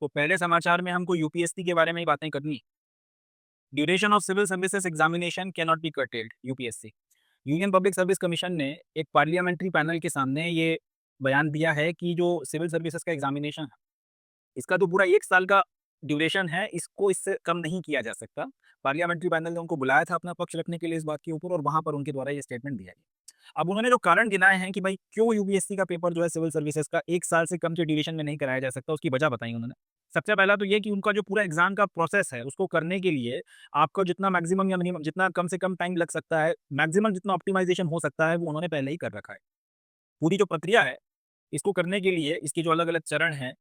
तो पहले समाचार में हमको यूपीएससी के बारे में ही बातें करनी है। Duration of civil services examination can not be curtailed UPSC. Union public service commission ने एक पार्लियामेंट्री पैनल के सामने ये बयान दिया है कि जो सिविल सर्विसेज का एग्जामिनेशन है, इसका तो पूरा 1 साल का ड्यूरेशन है, इसको इससे कम नहीं किया जा सकता। पार्लियामेंट्री पैनल ने उनको बुलाया था अपना पक्ष रखने के लिए इस बात के ऊपर और वहाँ पर उनके द्वारा ये स्टेटमेंट दिया गया। अब उन्होंने जो कारण गिनाए हैं कि भाई क्यों यूपीएससी का पेपर जो है सिविल सर्विसेज का 1 साल से कम के ड्यूरेशन में नहीं कराया जा सकता, उसकी वजह बताई उन्होंने। सबसे पहला तो ये कि उनका जो पूरा एग्ज़ाम का प्रोसेस है, उसको करने के लिए आपको जितना मैक्सिमम या मिनिमम जितना कम से कम टाइम लग सकता है, मैक्सिमम जितना ऑप्टिमाइज़ेशन हो सकता है, वो उन्होंने पहले ही कर रखा है। पूरी जो प्रक्रिया है, इसको करने के लिए इसके जो अलग-अलग चरण हैं,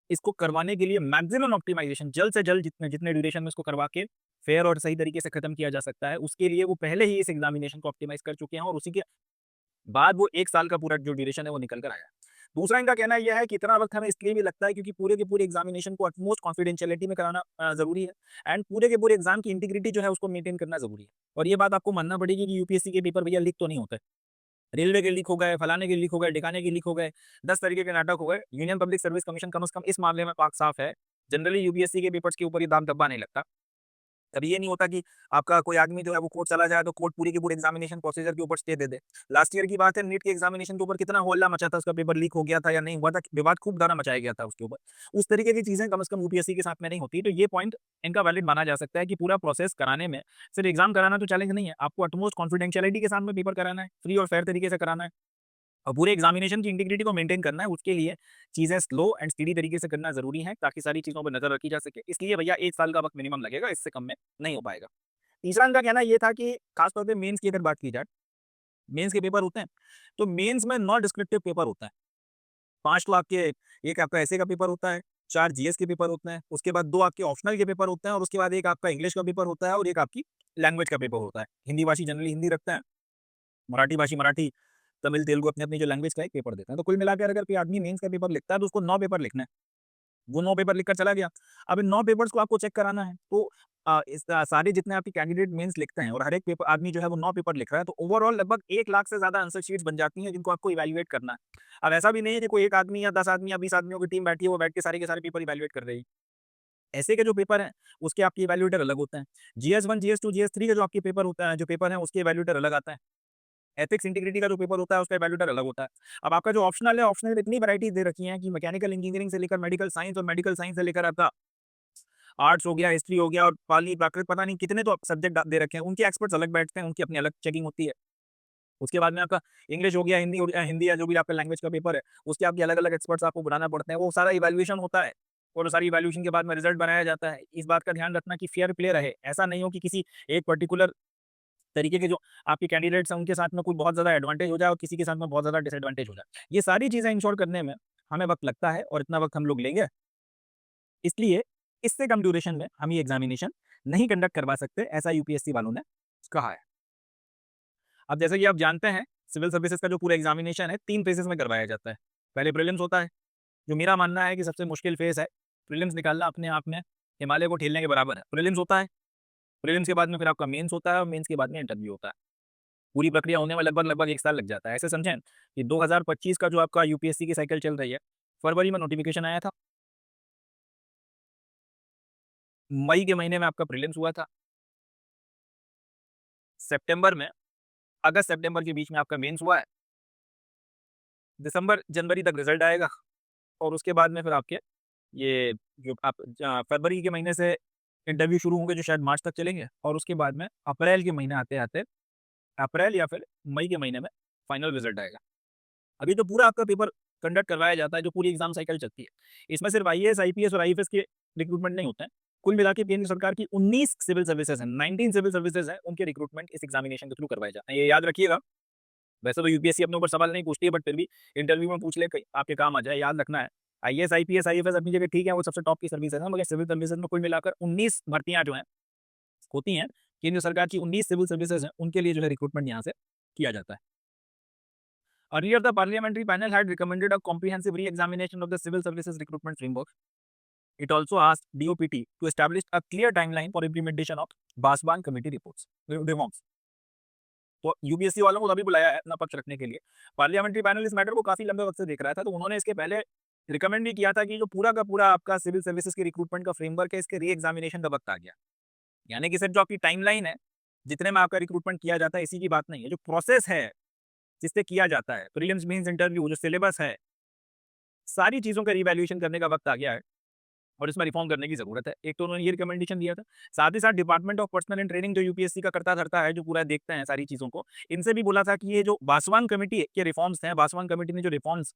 इसको करवाने के लिए मैक्सिमम ऑप्टिमाइज़ेशन जल्द से जल्द जितने जितने ड्यूरेशन में इसको करवा के फेयर और सही तरीके से खत्म किया जा सकता है, उसके लिए वो पहले ही इस एग्ज़ामिनेशन को ऑप्टिमाइज़ कर चुके हैं और उसी के बाद वो 1 साल का पूरा जो ड्यूरेशन है वो निकल कर आया। दूसरा इनका कहना ये है कि इतना वक़्त हमें इसलिए भी लगता है क्योंकि पूरे के पूरे एग्ज़ामिनेशन को अटमोस्ट कॉन्फिडेंशियलिटी में कराना ज़रूरी है एंड पूरे के पूरे एग्ज़ाम की इंटीग्रिटी जो है उसको मेंटेन करना ज़रूरी है। और ये बात आपको मानना पड़ेगी कि यूपीएससी के पेपर भैया लीक तो नहीं होते। रेलवे के लीक हो गए, फलाने के लीक हो गए, ढिकाने के लीक हो गए, 10 तरीके के नाटक हो गए। यूनियन पब्लिक सर्विस कमीशन कम से कम इस मामले में पाक साफ है। जनरली यूपीएससी के पेपर्स के ऊपर ये दाग धब्बा नहीं लगता। कभी ये नहीं होता कि आपका कोई आदमी जो है वो कोर्ट चला जाए तो कोर्ट पूरी की पूरी एग्जामिनेशन प्रोसीजर के ऊपर स्टे दे दे। लास्ट ईयर की बात है, नीट के एग्जामिनेशन के ऊपर कितना हल्ला मचा था, उसका पेपर लीक हो गया था या नहीं हुआ था, विवाद खूब ज्यादा मचाया गया था उसके ऊपर। उस तरीके की चीजें कम से कम यूपीएससी के साथ में नहीं होती, तो ये पॉइंट इनका वैलिड माना जा सकता है कि पूरा प्रोसेस कराने में सिर्फ एग्जाम कराना तो चैलेंज नहीं है, आपको अटमोस्ट कॉन्फिडेंशियलिटी के साथ में पेपर कराना है, फ्री और फेयर तरीके से कराना है और पूरे एग्जामिनेशन की इंटीग्रिटी को मेंटेन करना है। उसके लिए चीज़ें स्लो एंड स्टेडी तरीके से करना ज़रूरी है ताकि सारी चीज़ों पर नज़र रखी जा सके। इसलिए भैया 1 साल का वक़्त मिनिमम लगेगा, इससे कम में नहीं हो पाएगा। तीसरा इनका कहना ये था कि खास तौर पे मेंस की अगर बात की जाए, मेंस के पेपर होते हैं, तो मेंस में नॉन डिस्क्रिप्टिव पेपर होता है। 5 तो आपके एक आपका एसे का पेपर होता है, 4 जीएस के पेपर होते हैं, उसके बाद 2 आपके ऑप्शनल के पेपर होते हैं और उसके बाद एक आपका इंग्लिश का पेपर होता है और एक आपकी लैंग्वेज का पेपर होता है। हिंदी भाषी जनरली हिंदी रखते हैं, मराठी भाषी मराठी, तमिल, तेलुगु अपनी-अपनी जो लैंग्वेज का एक पेपर देते हैं। तो कुल मिलाकर अगर कोई आदमी मेंस का पेपर लिखता है तो उसको 9 पेपर लिखना है। वो 9 पेपर लिख कर चला गया। अब इन 9 पेपर्स को आपको चेक कराना है। तो सारे जितने आपके कैंडिडेट मेंस लिखते हैं और हर एक पेपर आदमी जो है वो 9 पेपर लिख रहा है, तो ओवरऑल लगभग 1 लाख से ज़्यादा आंसर शीट्स बन जाती हैं जिनको आपको इवैल्यूएट करना है। अब ऐसा भी नहीं है कि कोई 1 आदमी या 10 आदमी या 20 आदमियों की टीम बैठी है, वो बैठ के सारे पेपर इवैल्यूएट कर रही है। ऐसे के जो पेपर हैं, उसके आपके इवैल्यूएटर अलग होते हैं। जीएस 1, जीएस 2, जीएस 3 का जो आपके पेपर होता है जो पेपर है उसके इवैल्यूएटर अलग आता है। एथिक्स इंटीग्रिटी का जो पेपर होता है उसका इवैल्यूएटर अलग होता है। अब आपका जो ऑप्शनल है, ऑप्शनल में इतनी वैराइटीज़ दे रखी हैं कि मैकेनिकल इंजीनियरिंग से लेकर मेडिकल साइंस और मेडिकल साइंस से लेकर आपका आर्ट्स हो गया, हिस्ट्री हो गया और पाली, प्राकृत पता नहीं कितने तो सब्जेक्ट दे रखे हैं। उनके एक्सपर्ट्स अलग बैठते हैं, उनकी अपनी अलग चेकिंग होती है। उसके बाद में आपका इंग्लिश हो गया, हिंदी या जो भी आपका लैंग्वेज का पेपर है, उसके आपके अलग-अलग एक्सपर्ट्स आपको बुलाना पड़ते हैं। वो सारा इवैल्यूएशन होता है और सारी इवैल्यूएशन के बाद में रिजल्ट बनाया जाता है। इस बात का ध्यान रखना कि फेयर प्ले रहे। ऐसा नहीं हो कि किसी एक पर्टिकुलर तरीके के जो आपके कैंडिडेट्स हैं, उनके साथ में कोई बहुत ज़्यादा एडवांटेज हो जाए और किसी के साथ में बहुत ज़्यादा डिसएडवांटेज हो जाए। ये सारी चीज़ें इंश्योर करने में हमें वक़्त लगता है और इतना वक़्त हम लोग लेंगे, इसलिए इससे कम ड्यूरेशन में हम ये एग्ज़ामिनेशन नहीं कंडक्ट करवा सकते, ऐसा यूपीएससी वालों ने कहा है। अब जैसे कि आप जानते हैं, सिविल सर्विसेज़ का जो पूरा एग्ज़ामिनेशन है 3 फेजेज़ में करवाया जाता है। पहले प्रीलिम्स होता है, जो मेरा मानना है कि सबसे मुश्किल फेज़ है। प्रीलिम्स निकालना अपने आप में हिमालय को ठेलने के बराबर है। प्रीलिम्स होता है, प्रीलिम्स के बाद में फिर आपका मेंस होता है और मेंस के बाद में इंटरव्यू होता है। पूरी प्रक्रिया होने में लगभग 1 साल लग जाता है। ऐसे समझें कि 2025 का जो आपका यूपीएससी की साइकिल चल रही है, फरवरी में नोटिफ़िकेशन आया था, मई के महीने में आपका प्रीलिम्स हुआ था, सितंबर में अगस्त-सितंबर के बीच में आपका मेंस हुआ है, दिसंबर-जनवरी तक रिज़ल्ट आएगा और उसके बाद में फिर आपके ये जो आप फरवरी के महीने से इंटरव्यू शुरू होंगे जो शायद मार्च तक चलेंगे और उसके बाद में अप्रैल के महीने आते-आते अप्रैल या फिर मई के महीने में फाइनल रिज़ल्ट आएगा। अभी तो पूरा आपका पेपर कंडक्ट करवाया जाता है, जो पूरी एग्ज़ाम साइकिल चलती है। इसमें सिर्फ आईएएस, आईपीएस और आईएफएस के रिक्रूटमेंट नहीं होते हैं। कुल मिला के केंद्र सरकार की 19 सिविल सर्विसेज़ हैं, 19 सिविल सर्विसेज़ हैं, उनके रिक्रूटमेंट इस एग्ज़ामिनेशन के थ्रू करवाए जाते हैं। ये याद रखिएगा। वैसे तो यूपीएससी अपने ऊपर सवाल नहीं पूछती है, बट फिर भी इंटरव्यू में पूछ ले कहीं आपके काम आ जाए, याद रखना है। आईएएस, आईपीएस, आईएफएस अपनी जगह ठीक है, वो सबसे टॉप की सर्विसेज़ हैं, मगर सिविल सर्विसेज़ में कुल मिलाकर 19 भर्तियाँ जो हैं, होती हैं। केंद्र सरकार की 19 सिविल सर्विसेज़ हैं, उनके लिए जो है रिक्रूटमेंट यहाँ से किया जाता है। Earlier, the parliamentary panel had recommended a comprehensive re-examination of the civil services recruitment framework. It also asked DOPT to establish a clear timeline for implementation of Baswan committee reports reforms. तो UPSC वालों को तभी बुलाया है अपना पक्ष रखने के लिए। पार्लियामेंट्री पैनल इस मैटर को काफी लंबे वक्त से देख रहा था, तो उन्होंने इसके पहले रिकमेंड भी किया था कि जो पूरा का पूरा आपका सिविल सर्विसेज की रिक्रूटमेंट का फ्रेमवर्क है, इसके री एग्जामिनेशन का वक्त आ गया। यानी कि सिर्फ जो आपकी टाइमलाइन है, जितने में आपका रिक्रूटमेंट किया जाता है, इसी की बात नहीं है। जो प्रोसेस है, जिससे किया जाता है, प्रीलिम्स, मेंस, इंटरव्यू, जो सिलेबस है, सारी चीज़ों का रिवैल्यूएशन करने का वक्त आ गया है और इसमें रिफॉर्म करने की ज़रूरत है। एक तो उन्होंने ये रिकमेंडेशन दिया था, साथ ही साथ department of personal and training जो यूपीएससी का करता-धरता है, जो पूरा देखते हैं सारी चीज़ों को, इनसे भी बोला था कि ये जो बासवान कमिटी के रिफॉर्म्स हैं, बासवान कमिटी ने जो रिफॉर्म्स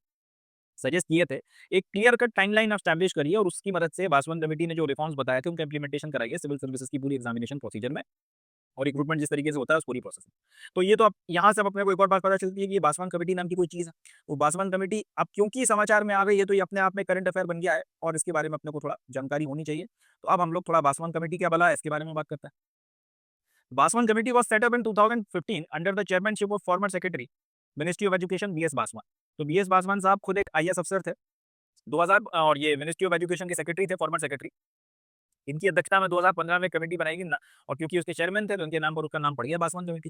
सजेस्ट किए थे, एक क्लियर कट टाइमलाइन एस्टैब्लिश करिए और उसकी मदद से बासवान कमिटी ने जो रिफॉर्म्स बताए थे, उनका इम्प्लीमेंटेशन कराइए सिविल सर्विसेज की पूरी एग्जामिनेशन प्रोसीजर में और रिक्रूटमेंट जिस तरीके से होता है उस पूरी प्रोसेस में। तो ये तो अब यहाँ से अब अपने को एक और बात पता चलती है कि ये बासवान कमेटी नाम की कोई चीज़ है। वो बासवान कमेटी अब क्योंकि समाचार में आ गई है तो ये अपने आप में करंट अफेयर बन गया है और इसके बारे में अपने को थोड़ा जानकारी होनी चाहिए। तो अब हम लोग थोड़ा बासवान कमेटी क्या बला है इसके बारे में बात करते हैं। Baswan committee was set up in 2015 under the chairmanship of former secretary ministry of education BS Baswan. तो बीएस बासवान साहब खुद एक आईएएस अफसर थे 2000 और ये मिनिस्ट्री ऑफ एजुकेशन के सेक्रेटरी थे, फॉर्मर सेक्रेटरी। इनकी अध्यक्षता में 2015 में कमेटी बनाई गई ना, और क्योंकि उसके चेयरमैन थे तो उनके नाम पर उसका नाम पड़ गया बासवान कमेटी।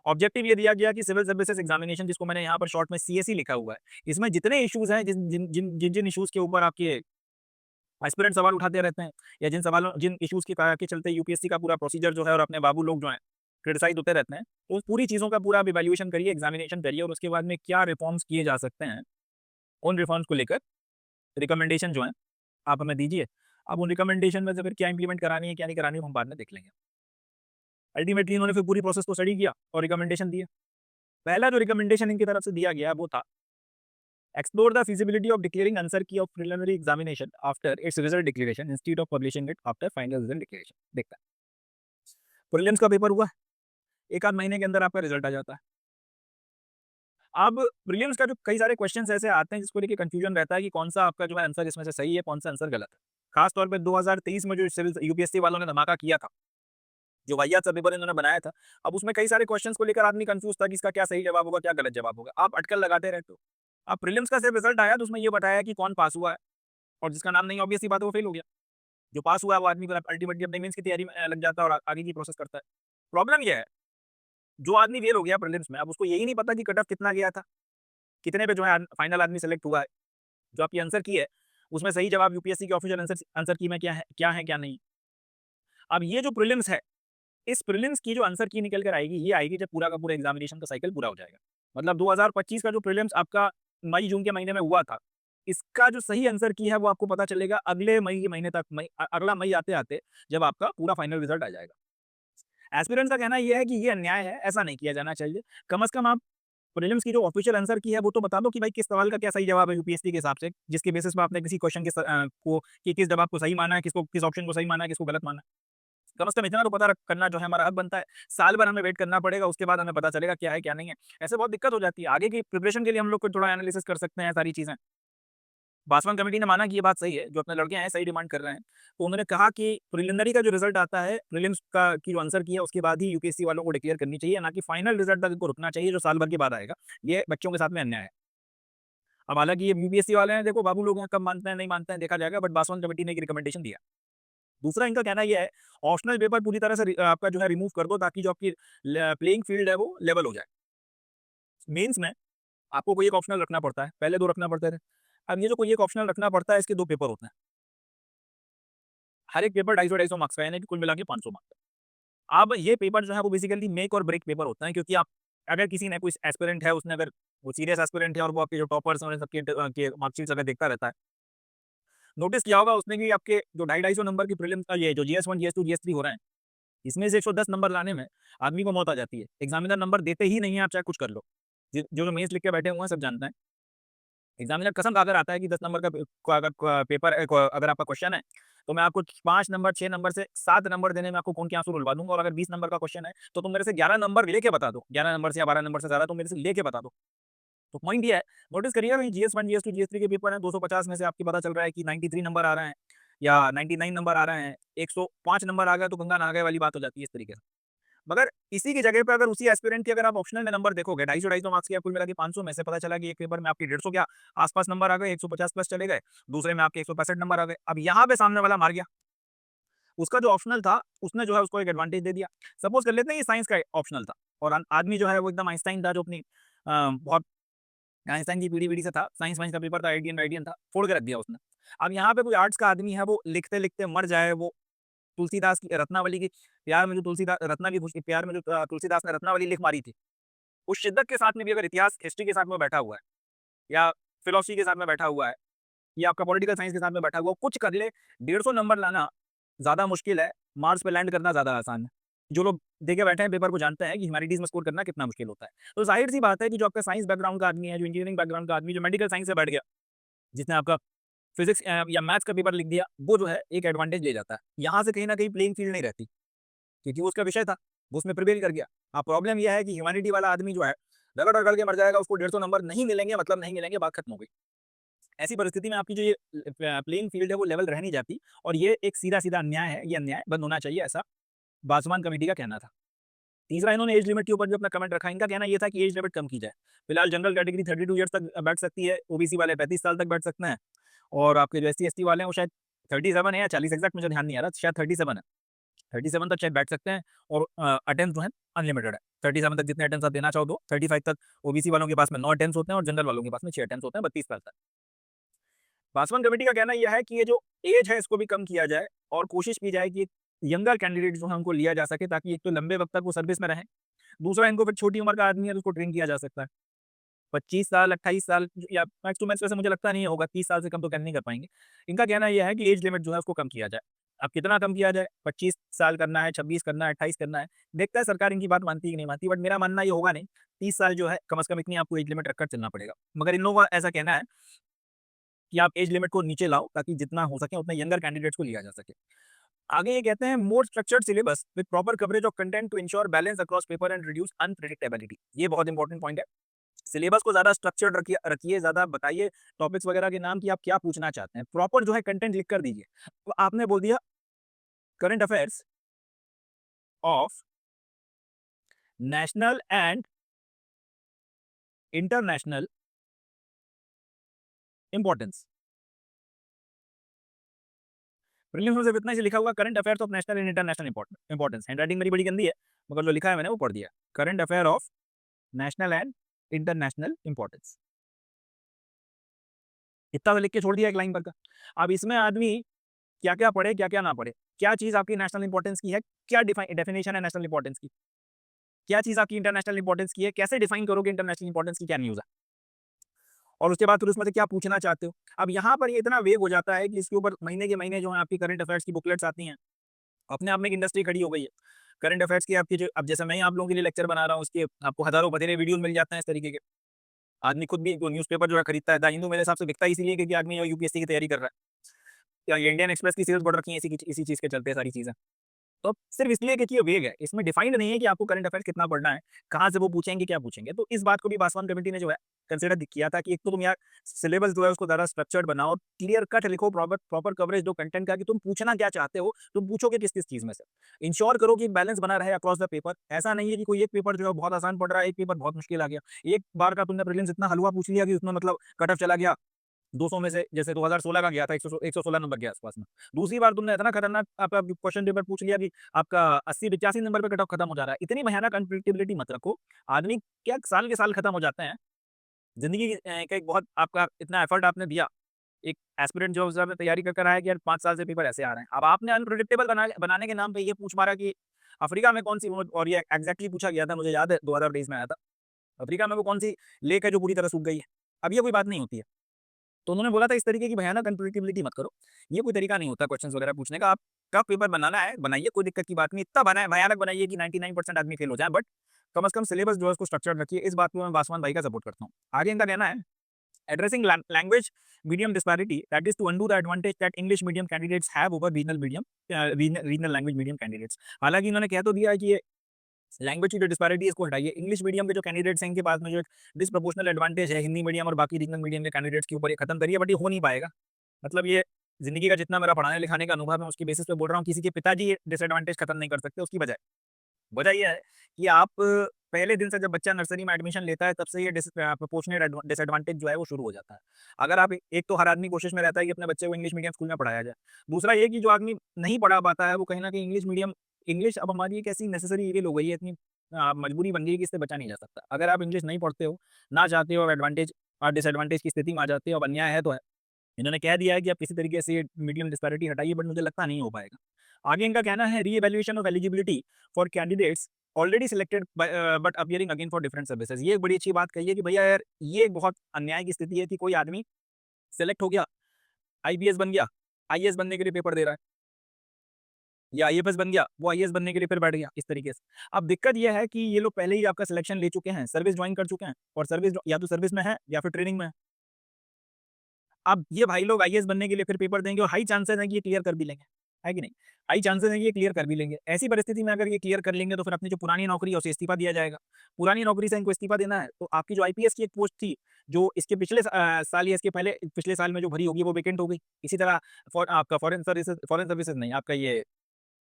ऑब्जेक्टिव ये दिया गया कि सिविल सर्विसेज एग्जामिनेशन, जिसको मैंने यहाँ पर शॉर्ट में सीएसई लिखा हुआ है, इसमें जितने इश्यूज हैं, जिन इश्यूज के ऊपर आपके एस्पिरेंट सवाल उठाते रहते हैं, या जिन इश्यूज के चलते यूपीएससी का पूरा प्रोसीजर जो है और अपने बाबू लोग जो हैं क्रिटिसाइज होते रहते हैं, तो उस पूरी चीज़ों का पूरा आप इवैल्यूएशन करिए, एग्जामिनेशन करिए और उसके बाद में क्या रिफॉर्म्स किए जा सकते हैं, उन रिफॉर्म्स को लेकर रिकमेंडेशन जो है आप हमें दीजिए। अब उन रिकमेंडेशन में से फिर क्या इंप्लीमेंट करानी है, क्या नहीं करानी है, हम बाद में देख लेंगे। अल्टीमेटली इन्होंने फिर पूरी प्रोसेस को स्टडी किया और रिकमेंडेशन दिया। पहला जो रिकमेंडेशन इनकी तरफ से दिया गया वो था, explore the feasibility of declaring answer key of preliminary examination after its result declaration instead of publishing it after final result declaration. देखता है, प्रीलिम्स का पेपर हुआ, एक आध महीने के अंदर आपका रिजल्ट आ जाता है। अब प्रीलिम्स का जो कई सारे क्वेश्चंस ऐसे आते हैं जिसको लेके कंफ्यूजन रहता है कि कौन सा आपका जो है आंसर इसमें से सही है, कौन सा आंसर गलत है। खास तौर पे 2023 में जो सिविल यूपीएससी वालों ने धमाका किया था, जो वाहियात सा पेपर इन्होंने बनाया था, अब उसमें कई सारे क्वेश्चंस को लेकर आदमी कंफ्यूज था कि इसका क्या सही जवाब होगा, क्या गलत जवाब होगा। आप अटकल लगाते रहते हो। अब प्रीलिम्स का सिर्फ रिजल्ट आया तो उसमें ये बताया कि कौन पास हुआ है और जिसका नाम नहीं, ऑब्वियस सी बात है वो फेल हो गया। जो पास हुआ है वो आदमी फिर अल्टीमेटली अपने मेंस की तैयारी में लग जाता है और आगे की प्रोसेस करता है। प्रॉब्लम ये है, जो आदमी फेल हो गया प्रीलिम्स में, अब उसको यही नहीं पता कि कट ऑफ कितना गया था, कितने पे जो है फाइनल आदमी सेलेक्ट हुआ है। जो आपकी आंसर की है, उसमें सही जवाब यूपीएससी की ऑफिशियल आंसर आंसर की में क्या है, क्या नहीं। अब ये जो प्रीलिम्स है, इस प्रीलिम्स की जो आंसर की निकल कर आएगी, ये आएगी जब पूरा का पूरा एग्जामिनेशन का साइकिल पूरा हो जाएगा। मतलब 2025 का जो प्रीलिम्स आपका मई जून के महीने में हुआ था, इसका जो सही आंसर की है वो आपको पता चलेगा अगले मई के महीने तक, अगला मई आते-आते जब आपका पूरा फाइनल रिजल्ट आ जाएगा। एस्पिरेंट्स का कहना ये है कि ये अन्याय है, ऐसा नहीं किया जाना चाहिए। कम से कम आप प्रीलिम्स की जो ऑफिशियल आंसर की है वो तो बता दो कि भाई किस सवाल का क्या सही जवाब है यूपीएससी के हिसाब से, जिसके बेसिस पे आपने किसी क्वेश्चन को कि किस जवाब को सही माना है, किस ऑप्शन को सही माना है, किसको गलत माना है। कम से कम इतना तो पता करना जो है हमारा हक बनता है। साल भर हमें वेट करना पड़ेगा, उसके बाद हमें पता चलेगा क्या है क्या नहीं है। ऐसे बहुत दिक्कत हो जाती है। आगे की प्रिपरेशन के लिए हम लोग को थोड़ा एनालिसिस कर सकते हैं सारी चीज़ें। बासवान कमेटी ने माना कि ये बात सही है, जो अपने लड़के हैं सही डिमांड कर रहे हैं। तो उन्होंने कहा कि प्रिलिमिनरी का जो रिजल्ट आता है, प्रीलिम्स का की जो आंसर की है उसके बाद ही यूपीएससी वालों को डिक्लेयर करनी चाहिए, ना कि फाइनल रिजल्ट तक इनको रुकना चाहिए जो साल भर के बाद आएगा। ये बच्चों के साथ में अन्याय है। अब हालाँकि ये यूपीएससी वाले हैं, देखो बाबू लोग हैं, कब मानते हैं नहीं मानते हैं देखा जाएगा, बट बासवान कमेटी ने एक रिकमेंडेशन दिया। दूसरा इनका कहना ये है, ऑप्शनल पेपर पूरी तरह से आपका जो है रिमूव कर दो ताकि जो आपकी प्लेइंग फील्ड है वो लेवल हो जाए। मेंस में आपको कोई एक ऑप्शनल रखना पड़ता है, पहले 2 रखना पड़ते थे। अब ये जो कोई एक ऑप्शनल रखना पड़ता है, इसके 2 पेपर होते हैं। हर एक पेपर 250-250 मार्क्स का, यानी कि कुल मिला के 500 मार्क्स का। अब ये पेपर जो है वो बेसिकली मेक और ब्रेक पेपर होता है, क्योंकि आप अगर किसी ने कोई एस्पिरेंट है, उसने अगर वो सीरियस एस्पिरेंट है और वो आपके जो टॉपर्स हैं उन सबके के मार्कशीट्स अगर देखता रहता है, नोटिस किया होगा उसने कि आपके जो 250-250 नंबर की प्रीलिम्स का ये जो जीएस 1, जीएस 2, जीएस 3 हो रहे हैं, इसमें से 110 नंबर लाने में आदमी को मौत आ जाती है। एग्जामिनर नंबर देते ही नहीं है, आप चाहे कुछ कर लो। जो मेंस लिख के बैठे हुए हैं सब जानते हैं। एग्जामिनर कसम खाकर आता है कि 10 नंबर का अगर पेपर अगर आपका क्वेश्चन है, तो मैं आपको 5 नंबर, 6 नंबर से 7 नंबर देने में आपको खून के आंसू रुलवा दूँगा, और अगर 20 नंबर का क्वेश्चन है, तो तुम मेरे से 11 नंबर लेके बता दो। 11 नंबर से या 12 नंबर से ज़्यादा तुम मेरे से लेके बता दो। तो पॉइंट ये है, नोटिस करिएगा कि जीएस 1, जीएस 2, जीएस 3 के पेपर हैं, 250 में से आपको पता चल रहा है कि 93 नंबर आ रहे हैं या 99 नंबर आ रहे हैं, 105 नंबर आ गए तो गंगा नहा गए वाली बात हो जाती है इस तरीके से। मगर इसी की जगह पे अगर उसी एस्पिरेंट की अगर आप ऑप्शनल में नंबर देखोगे, 250-250 मार्क्स के कुल मिला के 500 में से पता चला कि एक पेपर में आपके 150 के आस-पास नंबर आ गए, 150 प्लस चले गए, दूसरे में आपके 165 नंबर आ गए। अब यहाँ पे सामने वाला मार गया। उसका जो ऑप्शनल था, उसने जो है उसको एक एडवांटेज दे दिया। सपोज़ कर लेते हैं ये साइंस का ऑप्शनल था और आदमी जो है वो एकदम आइंस्टाइन था, जो अपनी बहुत आइंस्टाइन की पीढ़ी से था, साइंस वाइंस का पेपर था, आइडियन था, फोड़ के रख दिया उसने। अब यहाँ पे कोई आर्ट्स का आदमी है, वो लिखते-लिखते मर जाए, वो तुलसीदास की रत्नावली की प्यार में जो तुलसीदास रत्ना की खुशी प्यार में जो तुलसीदास ने रत्नावली लिख मारी थी, उस शिद्दत के साथ में भी अगर इतिहास, हिस्ट्री के साथ में बैठा हुआ है, या फिलॉसफी के साथ में बैठा हुआ है, या आपका पॉलिटिकल साइंस के साथ में बैठा हुआ, कुछ कर ले, 150 नंबर लाना ज़्यादा मुश्किल है, मार्स पे लैंड करना ज़्यादा आसान है। जो लोग देके बैठे हैं पेपर को जानते हैं कि ह्यूमैनिटीज़ में स्कोर करना कितना मुश्किल होता है। तो ज़ाहिर-सी बात है कि जो आपका साइंस बैकग्राउंड का आदमी है, जो इंजीनियरिंग बैकग्राउंड का आदमी, जो मेडिकल साइंस से बैठ गया, जिसने आपका फिज़िक्स या मैथ्स का पेपर लिख दिया, वो जो है एक एडवांटेज ले जाता है। यहाँ से कहीं न कहीं प्लेइंग फील्ड नहीं रहती, क्योंकि वो उसका विषय था, वो उसमें प्रिपेयर कर गया। अब प्रॉब्लम ये है कि ह्यूमैनिटी वाला आदमी जो है, रगड़-रगड़ के मर जाएगा, उसको 150 नंबर नहीं मिलेंगे, मतलब नहीं मिलेंगे, बात खत्म हो गई। ऐसी परिस्थिति में आपकी जो ये प्लेइंग फील्ड है, वो लेवल रह नहीं जाती, और ये एक सीधा-सीधा अन्याय है, ये अन्याय बंद होना चाहिए, ऐसा बासुमान कमेटी का कहना था। तीसरा, इन्होंने एज लिमिट के ऊपर जो अपना कमेंट रखा, इनका कहना ये था कि एज लिमिट कम की जाए। फिलहाल जनरल कैटेगरी 32 ईयर्स तक बैठ सकती है, ओबीसी वाले 35 साल तक बैठ सकते हैं, और आपके जो एससी-एसटी वाले हैं वो शायद 37 है या 40, एग्ज़ैक्ट मुझे ध्यान नहीं आ रहा, शायद 37 है। 37 तक शायद बैठ सकते हैं, और अटेम्प्ट जो है अनलिमिटेड है। 37 तक जितने अटेम्प्ट्स आप देना चाहो दो, 35 तक ओबीसी वालों के पास में 9 अटेम्प्ट्स होते हैं, और जनरल वालों के पास में 6 अटेम्प्ट्स होते हैं 32 साल तक। पासवान कमेटी का कहना यह है कि ये जो एज है, इसको भी कम किया जाए, और कोशिश की जाए कि यंगर कैंडिडेट जो है उनको लिया जा सके, ताकि एक तो लंबे वक्त तक वो सर्विस में रहें, दूसरा इनको फिर छोटी उम्र का आदमी है, उसको ट्रेन किया जा सकता है। 25 साल, 28 साल या मैक्स टू मैक्स, वैसे मुझे लगता नहीं होगा, 30 साल से कम तो कैन नहीं कर पाएँगे। इनका कहना ये है कि एज लिमिट जो है उसको कम किया जाए। अब कितना कम किया जाए? 25 साल करना है, 26 करना है, 28 करना है, देखता है सरकार इनकी बात मानती है कि नहीं मानती, बट मेरा मानना ये होगा नहीं। 30 साल जो है, कम से कम इतनी आपको एज लिमिट रखकर चलना पड़ेगा। मगर इन लोगों का ऐसा कहना है कि आप एज लिमिट को नीचे लाओ, ताकि जितना हो सके उतने यंगर कैंडिडेट्स को लिया जा सके। आगे ये कहते हैं, more structured syllabus with proper coverage of content to ensure balance across paper and reduce unpredictability. ये बहुत इंपॉर्टेंट पॉइंट है। सिलेबस को ज़्यादा स्ट्रक्चर्ड रखिए रखिए, ज़्यादा बताइए टॉपिक्स वगैरह के नाम कि आप क्या पूछना चाहते हैं। प्रॉपर जो है कंटेंट लिख कर दीजिए। तो आपने बोल दिया current affairs of national and international importance. Prelims में सिर्फ इतना ही लिखा हुआ, current affairs of national and international importance. Handwriting मेरी बड़ी गंदी है, मगर जो लिखा है मैंने वो पढ़ दिया। Current affair of national and international importance, इतना तो लिख के छोड़ दिया एक लाइन पर का। अब इसमें आदमी क्या-क्या पढ़े, क्या-क्या ना पढ़े, क्या चीज़ आपकी नेशनल इंपॉर्टेंस की है, क्या डेफिनेशन है नेशनल इंपॉर्टेंस की, क्या चीज़ आपकी इंटरनेशनल इंपॉर्टेंस की है, कैसे डिफाइन करोगे इंटरनेशनल इंपॉर्टेंस की क्या न्यूज़ है, और उसके बाद फिर उसमें से क्या पूछना चाहते हो। अब यहाँ पर ये इतना वेग हो जाता है कि इसके ऊपर महीने के महीने जो है आपकी करंट अफेयर्स की बुकलेट्स आती हैं, अपने आप में एक इंडस्ट्री खड़ी हो गई है। करंट अफेयर्स की आपकी जो, अब जैसे मैं आप लोगों के लिए लेक्चर बना रहा हूँ, उसके आपको हज़ारों बथेरे वीडियोज़ मिल जाते हैं इस तरीके के। आदमी खुद भी वो न्यूज़पेपर जो है खरीदता है, द हिंदू मेरे हिसाब से बिकता ही इसीलिए क्योंकि आदमी यूपीएससी की तैयारी कर रहा है। या ये इंडियन एक्सप्रेस की सेल्स बढ़ रखी है इसी चीज़ के चलते सारी चीज़ें। तो सिर्फ इसलिए क्योंकि ये वेग है, इसमें डिफाइंड नहीं है कि आपको करंट अफेयर्स कितना पढ़ना है, कहाँ से वो पूछेंगे, क्या पूछेंगे। तो इस बात को भी पासवान कमेटी ने जो है कंसिडर किया था कि एक तो तुम यार सिलेबस जो है उसको ज़्यादा स्ट्रक्चर्ड बनाओ, क्लियर कट लिखो, प्रॉपर प्रॉपर कवरेज दो कंटेंट का कि तुम पूछना क्या चाहते हो, तुम पूछोगे किस-किस चीज़ में से। इंश्योर करो कि बैलेंस बना रहे अक्रॉस द पेपर। ऐसा नहीं है कि कोई एक पेपर जो है बहुत आसान पड़ रहा है, एक पेपर बहुत मुश्किल आ गया। एक बार का तुमने प्रीलिम्स इतना हलवा पूछ लिया कि उसमें मतलब कट ऑफ चला गया 200 में से, जैसे 2016 का गया था 116 नंबर के आसपास में। दूसरी बार तुमने इतना खतरनाक आपका क्वेश्चन पेपर पूछ लिया कि आपका 80-85 नंबर पे कट ऑफ खत्म हो जा रहा है। इतनी भयानक अनप्रेडिक्टेबिलिटी मत रखो। आदमी क्या साल के साल खत्म हो जाते हैं। ज़िंदगी का एक बहुत आपका इतना एफर्ट आपने दिया। एक एस्पिरेंट जो उसमें तैयारी कर रहा है कि यार 5 साल से पेपर ऐसे आ रहे हैं। अब आपने अनप्रेडिक्टेबल बनाने के नाम पे ये पूछ मारा कि अफ्रीका में कौन-सी, और ये एग्ज़ैक्टली पूछा गया था, मुझे याद है 2023 में आया था। अफ्रीका में वो कौन-सी लेक है जो पूरी तरह सूख गई है। अब ये कोई बात नहीं होती है। तो उन्होंने बोला था इस तरीके की भयानक अनप्रेडिक्टेबिलिटी मत करो। ये कोई तरीका नहीं होता क्वेश्चंस वगैरह पूछने का। आप टफ पेपर बनाना है, बनाइए, कोई दिक्कत की बात नहीं। इतना बनाए भयानक बनाइए कि 99% आदमी फेल हो जाए, बट कम से कम सिलेबस जो है उसको स्ट्रक्चर्ड रखिए। इस बात को मैं पासवान भाई का सपोर्ट करता हूँ। आगे इनका कहना है, addressing language medium disparity, that is to undo the advantage that English medium candidates have over regional language medium candidates. हालांकि इन्होंने कह तो दिया है कि ये लैंग्वेज की जो डिस्पैरिटी है इसको हटाइए। इंग्लिश मीडियम के जो कैंडिडेट्स हैं इनके पास में जो एक डिसप्रोपोर्शनल एडवांटेज है हिंदी मीडियम और बाकी रीजनल मीडियम के कैंडिडेट्स के ऊपर, ये खत्म करिए, बट ये हो नहीं पाएगा। मतलब ये ज़िंदगी का जितना मेरा पढ़ाने लिखाने का अनुभव है उसकी बेसिस पे बोल रहा हूँ, किसी के पिताजी ये डिसएडवांटेज खत्म नहीं कर सकते। उसकी बजाय वजह ये है कि आप पहले दिन से जब बच्चा नर्सरी में एडमिशन लेता है तब से ये प्रोपोर्शनेट डिसएडवांटेज जो है वो शुरू हो जाता है। अगर आप एक तो हर आदमी कोशिश में रहता है कि अपने बच्चे को इंग्लिश मीडियम स्कूल में पढ़ाया जाए। दूसरा ये कि जो आदमी नहीं पढ़ा पाता है वो कहीं न कहीं इंग्लिश मीडियम, इंग्लिश अब हमारी एक ऐसी नेसेसरी इविल हो गई है, इतनी मजबूरी बन गई है कि इससे बचा नहीं जा सकता। अगर आप इंग्लिश नहीं पढ़ते हो, ना चाहते हो, एडवांटेज डिसएडवांटेज की स्थिति में आ जाते हैं। अब अन्याय है तो है। इन्होंने कह दिया है कि आप किसी तरीके से ये मीडियम डिस्पैरिटी हटाइए, बट मुझे लगता नहीं हो पाएगा। आगे इनका कहना है re-evaluation of eligibility for candidates already selected but appearing again for different services. ये एक बड़ी अच्छी बात कही है कि भैया यार ये एक बहुत अन्याय की स्थिति है कि कोई आदमी सेलेक्ट हो गया, आईपीएस बन गया, आईएएस बनने के लिए पेपर दे रहा है, या आईएफएस बन गया, वो आईएएस बनने के लिए फिर बैठ गया इस तरीके से। अब दिक्कत ये है कि ये लोग पहले ही आपका सिलेक्शन ले चुके हैं, सर्विस ज्वाइन कर चुके हैं और सर्विस या तो सर्विस में है या फिर ट्रेनिंग में है। अब ये भाई लोग आईएएस बनने के लिए फिर पेपर देंगे और हाई चांसेस है कि ये क्लियर कर भी लेंगे, है कि नहीं? हाई चांसेस है कि ये क्लियर कर भी लेंगे। ऐसी परिस्थिति में अगर ये क्लियर कर लेंगे तो फिर अपनी जो पुरानी नौकरी है उसे इस्तीफा दिया जाएगा। पुरानी नौकरी से इनको इस्तीफा देना है तो आपकी जो आईपीएस की एक पोस्ट थी, जो इसके पिछले साल या इसके पहले पिछले साल में जो भरी होगी वो वैकेंट हो गई। इसी तरह आपका फॉरेन सर्विसेज नहीं, आपका ये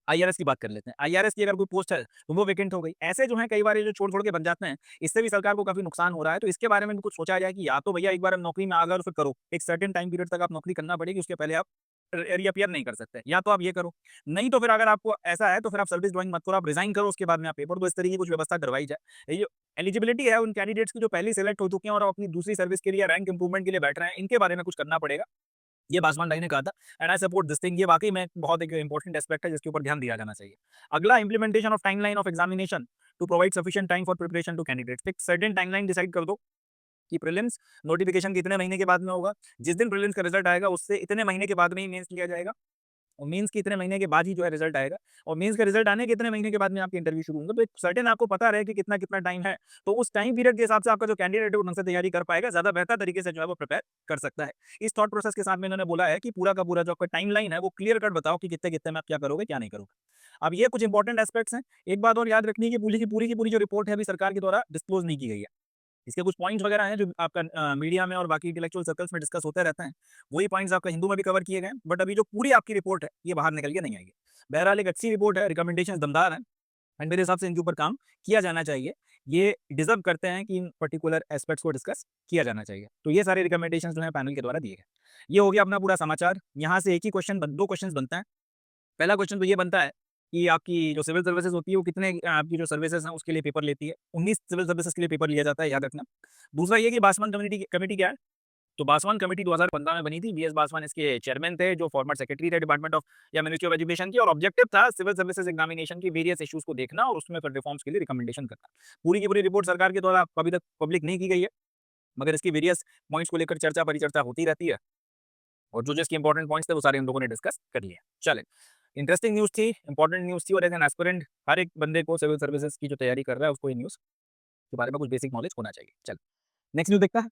आईआरएस की बात कर लेते हैं। आईआरएस की अगर कोई पोस्ट है तो वो वैकेंट हो गई। ऐसे जो है कई बार ये जो छोड़-छोड़ के बन जाते हैं, इससे भी सरकार को काफ़ी नुकसान हो रहा है। तो इसके बारे में भी कुछ सोचा जाए कि या तो भैया एक बार आप नौकरी में आ गए और फिर करो। एक सर्टेन टाइम पीरियड तक आप नौकरी करना पड़ेगी, उसके पहले आप रीअपीयर नहीं कर सकते। या तो आप ये करो, नहीं तो फिर अगर आपको ऐसा है तो फिर आप सर्विस ज्वाइन मत करो, आप रिज़ाइन करो, उसके बाद में आप पेपर दो। इस तरीके की कुछ व्यवस्था करवाई जाए। ये जो एलिजिबिलिटी है उन कैंडिडेट्स की जो पहले ही सिलेक्ट हो चुके हैं और अपनी दूसरी सर्विस के लिए रैंक इंप्रूवमेंट के लिए बैठ रहे हैं, इनके बारे में कुछ करना पड़ेगा। ये बासवान भाई ने कहा था and I support this thing. ये वाकई में बहुत एक इंपॉर्टेंट एस्पेक्ट है जिसके ऊपर ध्यान दिया जाना चाहिए। अगला implementation of timeline of examination to provide sufficient time for preparation to candidates. एक सर्टेन टाइमलाइन डिसाइड कर दो कि प्रीलिम्स नोटिफिकेशन कितने महीने के बाद में होगा। जिस दिन प्रीलिम्स का रिजल्ट आएगा उससे इतने महीने के बाद में ही मेंस लिया जाएगा और मेंस के इतने महीने के बाद ही जो है रिजल्ट आएगा और मेंस का रिजल्ट आने के इतने महीने के बाद में आपके इंटरव्यू शुरू होंगे। तो एक सर्टेन आपको पता रहे कि कितना कितना टाइम है, तो उस टाइम पीरियड के हिसाब से आपका जो कैंडिडेट है वो ढंग से तैयारी कर पाएगा, ज्यादा बेहतर तरीके से जो है वो प्रिपेयर कर सकता है। इस थॉट प्रोसेस के साथ में इन्होंने बोला है कि पूरा का पूरा जो आपका टाइम लाइन है वो क्लियर कट बताओ कि कितने कितने में आप क्या करोगे क्या नहीं करोगे। अब ये कुछ इंपॉर्टेंट एस्पेक्ट्स हैं। एक बात और याद रखनी है कि पूरी की पूरी जो रिपोर्ट है अभी सरकार के द्वारा डिस्क्लोज नहीं की गई है। इसके कुछ पॉइंट्स वगैरह हैं जो आपका मीडिया में और बाकी इंटेलेक्चुअल सर्कल्स में डिस्कस होते रहते हैं। वही पॉइंट्स आपका हिंदू में भी कवर किए गए हैं, बट अभी जो पूरी आपकी रिपोर्ट है ये बाहर निकल के नहीं आएगी। बहरहाल एक अच्छी रिपोर्ट है, रिकमेंडेशंस दमदार हैं एंड मेरे हिसाब से इनके ऊपर काम किया जाना चाहिए। ये डिजर्व करते हैं कि इन पर्टिकुलर एस्पेक्ट्स को डिस्कस किया जाना चाहिए। तो ये सारे रिकमेंडेशंस जो हैं पैनल के द्वारा दिए गए। ये हो गया अपना पूरा समाचार। यहाँ से एक ही क्वेश्चन 2 क्वेश्चंस बनता है। पहला क्वेश्चन तो ये बनता है कि आपकी जो सिविल सर्विसेज होती है वो कितने आपकी जो सर्विसेज हैं उसके लिए पेपर लेती है। 19 सिविल सर्विसेज के लिए पेपर लिया जाता है, याद रखना। दूसरा ये कि बासवान कमेटी कमेटी क्या है? तो बासवान कमेटी 2015 में बनी थी। बीएस बासवान इसके चेयरमैन थे, जो फॉर्मर सेक्रेटरी थे डिपार्टमेंट ऑफ या मिनिस्ट्री ऑफ एजुकेशन की, और ऑब्जेक्टिव था सिविल सर्विसेज एग्जामिनेशन की वेरियस इश्यूज को देखना और उसमें फिर रिफॉर्म्स के लिए रिकमेंडेशन करना। पूरी की पूरी रिपोर्ट सरकार के द्वारा अभी तक पब्लिक नहीं की गई है, मगर इसकी वेरियस पॉइंट्स को लेकर चर्चा परिचर्चा होती रहती है और जो जिसके इंपॉर्टेंट पॉइंट्स थे वो सारे हम लोगों ने डिस्कस कर लिए। चले, इंटरेस्टिंग न्यूज़ थी, इंपॉर्टेंट न्यूज़ थी और एज एन एस्पिरेंट हर एक बंदे को सिविल सर्विसेज की जो तैयारी कर रहा है उसको ये न्यूज़ के बारे में कुछ बेसिक नॉलेज होना चाहिए। चल, नेक्स्ट न्यूज़ देखता है।